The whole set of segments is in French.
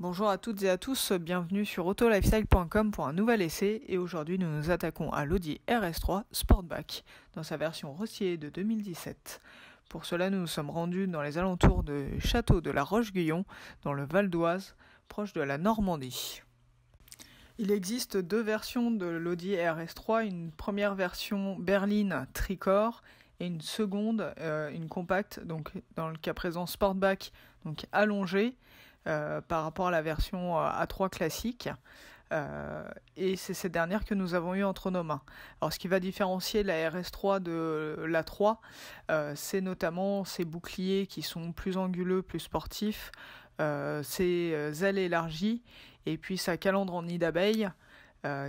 Bonjour à toutes et à tous, bienvenue sur autolifestyle.com pour un nouvel essai et aujourd'hui nous nous attaquons à l'Audi RS3 Sportback dans sa version rostillée de 2017. Pour cela nous nous sommes rendus dans les alentours du château de la Roche-Guyon dans le Val d'Oise, proche de la Normandie. Il existe deux versions de l'Audi RS3, une première version berline tricorps et une seconde, une compacte, donc dans le cas présent Sportback, donc allongée par rapport à la version A3 classique. Et c'est cette dernière que nous avons eue entre nos mains. Alors ce qui va différencier la RS3 de l'A3, c'est notamment ses boucliers qui sont plus anguleux, plus sportifs, ses ailes élargies, et puis sa calandre en nid d'abeille,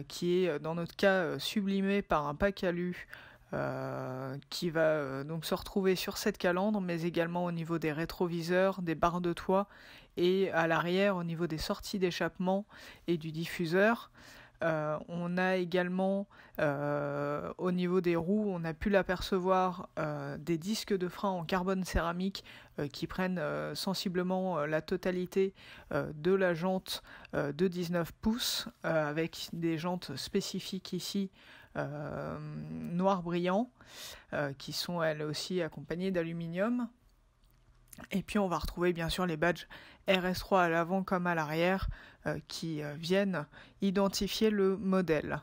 qui est dans notre cas sublimée par un pack alu qui va donc se retrouver sur cette calandre, mais également au niveau des rétroviseurs, des barres de toit et à l'arrière au niveau des sorties d'échappement et du diffuseur. On a également au niveau des roues, on a pu l'apercevoir des disques de frein en carbone céramique qui prennent sensiblement la totalité de la jante de 19 pouces avec des jantes spécifiques ici noir brillant qui sont elles aussi accompagnées d'aluminium. Et puis on va retrouver bien sûr les badges RS3 à l'avant comme à l'arrière qui viennent identifier le modèle.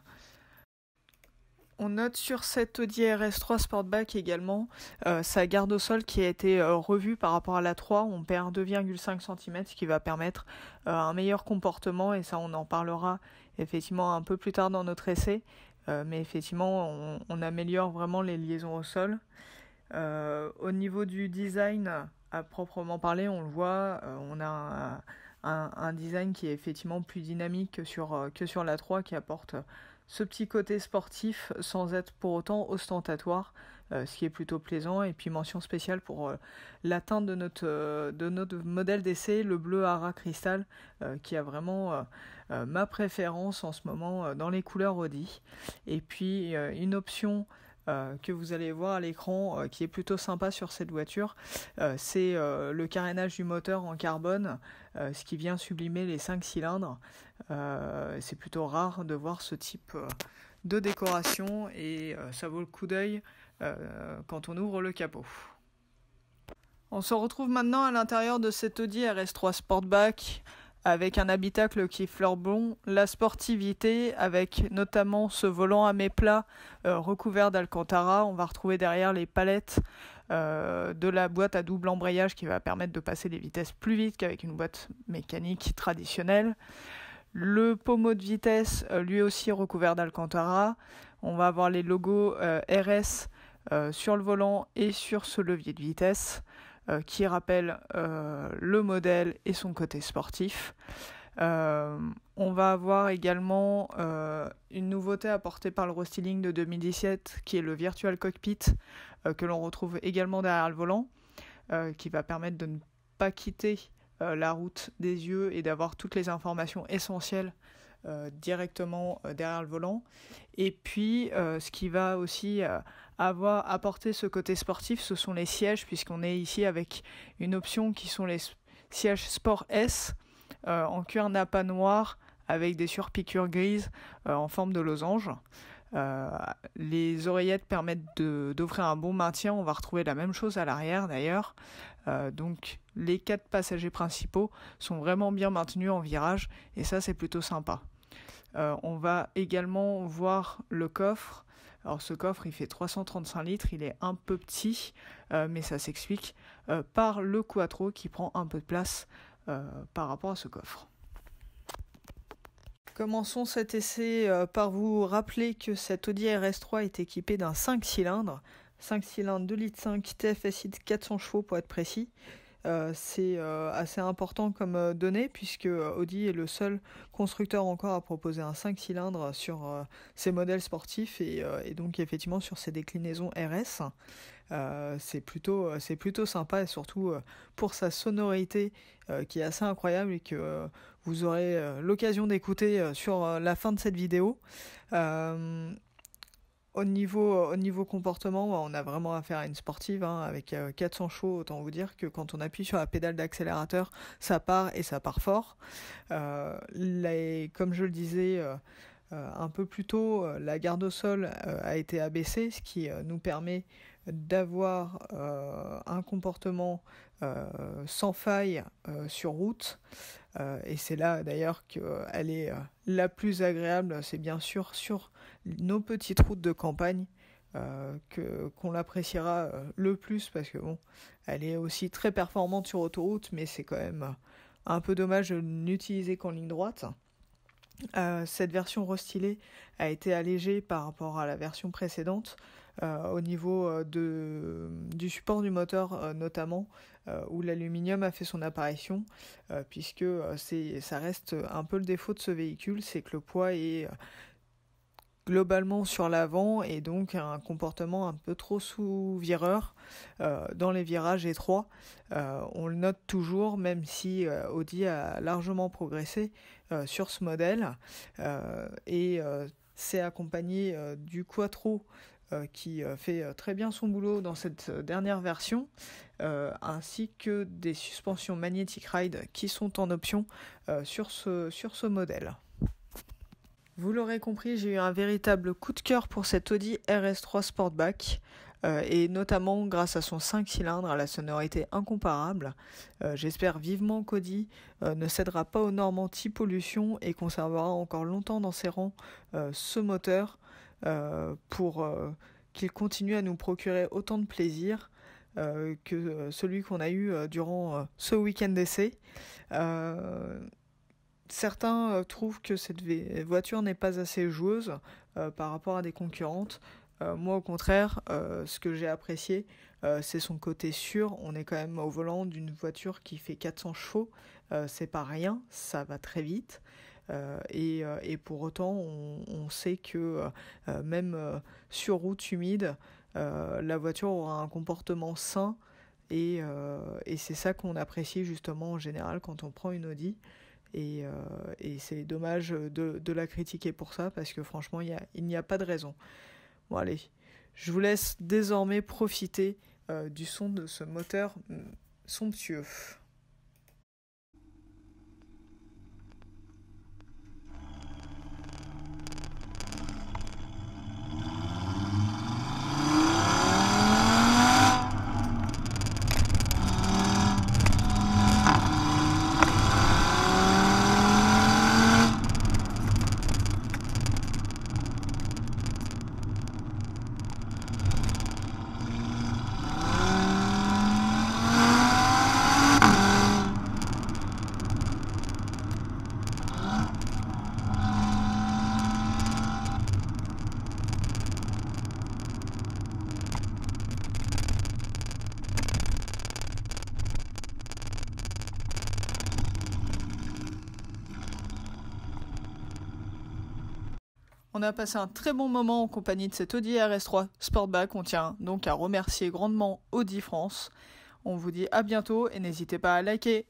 On note sur cette Audi RS3 Sportback également sa garde au sol qui a été revue par rapport à la 3. On perd 2,5 cm, ce qui va permettre un meilleur comportement, et ça on en parlera effectivement un peu plus tard dans notre essai. Mais effectivement on améliore vraiment les liaisons au sol. Au niveau du design à proprement parler, on le voit, on a un design qui est effectivement plus dynamique que sur la 3, qui apporte ce petit côté sportif sans être pour autant ostentatoire, ce qui est plutôt plaisant. Et puis mention spéciale pour la teinte de notre modèle d'essai, le bleu Ara Cristal, qui a vraiment ma préférence en ce moment dans les couleurs Audi. Et puis une option que vous allez voir à l'écran qui est plutôt sympa sur cette voiture, c'est le carénage du moteur en carbone, ce qui vient sublimer les 5 cylindres. C'est plutôt rare de voir ce type de décoration et ça vaut le coup d'œil quand on ouvre le capot. On se retrouve maintenant à l'intérieur de cette Audi RS3 Sportback avec un habitacle qui fleure bon la sportivité, avec notamment ce volant à méplats recouvert d'Alcantara. On va retrouver derrière les palettes de la boîte à double embrayage qui va permettre de passer les vitesses plus vite qu'avec une boîte mécanique traditionnelle. Le pommeau de vitesse, lui aussi recouvert d'Alcantara. On va avoir les logos RS sur le volant et sur ce levier de vitesse, qui rappelle le modèle et son côté sportif. On va avoir également une nouveauté apportée par le restyling de 2017 qui est le Virtual Cockpit que l'on retrouve également derrière le volant, qui va permettre de ne pas quitter la route des yeux et d'avoir toutes les informations essentielles directement derrière le volant. Et puis ce qui va aussi avoir apporté ce côté sportif, ce sont les sièges, puisqu'on est ici avec une option qui sont les sièges Sport S en cuir nappa noir avec des surpiqûres grises en forme de losange. Les oreillettes permettent d'offrir un bon maintien. On va retrouver la même chose à l'arrière d'ailleurs. Donc les 4 passagers principaux sont vraiment bien maintenus en virage et ça c'est plutôt sympa. On va également voir le coffre. Alors ce coffre il fait 335 litres, il est un peu petit, mais ça s'explique par le Quattro qui prend un peu de place par rapport à ce coffre. Commençons cet essai par vous rappeler que cette Audi RS3 est équipée d'un 5 cylindres. 5 cylindres 2,5 litres TFSI de 400 chevaux pour être précis. C'est assez important comme donnée puisque Audi est le seul constructeur encore à proposer un 5 cylindres sur ses modèles sportifs et donc effectivement sur ses déclinaisons RS. C'est plutôt sympa et surtout pour sa sonorité qui est assez incroyable et que vous aurez l'occasion d'écouter sur la fin de cette vidéo. Au niveau comportement, on a vraiment affaire à une sportive, hein, avec 400 chevaux. Autant vous dire que quand on appuie sur la pédale d'accélérateur, ça part et ça part fort. Comme je le disais un peu plus tôt, la garde au sol a été abaissée, ce qui nous permet d'avoir un comportement sans faille sur route. Et c'est là d'ailleurs qu'elle est la plus agréable, c'est bien sûr sur nos petites routes de campagne qu'on l'appréciera le plus, parce que bon, elle est aussi très performante sur autoroute, mais c'est quand même un peu dommage de n'utiliser qu'en ligne droite. Cette version restylée a été allégée par rapport à la version précédente au niveau du support du moteur notamment, où l'aluminium a fait son apparition, puisque ça reste un peu le défaut de ce véhicule, c'est que le poids est globalement sur l'avant et donc un comportement un peu trop sous-vireur dans les virages étroits. On le note toujours, même si Audi a largement progressé sur ce modèle, et c'est accompagné du Quattro qui fait très bien son boulot dans cette dernière version, ainsi que des suspensions Magnetic Ride qui sont en option sur ce modèle. Vous l'aurez compris, j'ai eu un véritable coup de cœur pour cette Audi RS3 Sportback, et notamment grâce à son 5 cylindres à la sonorité incomparable. J'espère vivement qu'Audi ne cédera pas aux normes anti-pollution et conservera encore longtemps dans ses rangs ce moteur pour qu'il continue à nous procurer autant de plaisir que celui qu'on a eu durant ce week-end d'essai. Certains trouvent que cette voiture n'est pas assez joueuse par rapport à des concurrentes. Moi, au contraire, ce que j'ai apprécié, c'est son côté sûr. On est quand même au volant d'une voiture qui fait 400 chevaux. C'est pas rien, ça va très vite. Et pour autant, on sait que même sur route humide, la voiture aura un comportement sain. Et c'est ça qu'on apprécie justement en général quand on prend une Audi. Et c'est dommage de la critiquer pour ça, parce que franchement, il n'y a pas de raison. Bon, allez, je vous laisse désormais profiter du son de ce moteur somptueux. On a passé un très bon moment en compagnie de cette Audi RS3 Sportback. On tient donc à remercier grandement Audi France. On vous dit à bientôt et n'hésitez pas à liker.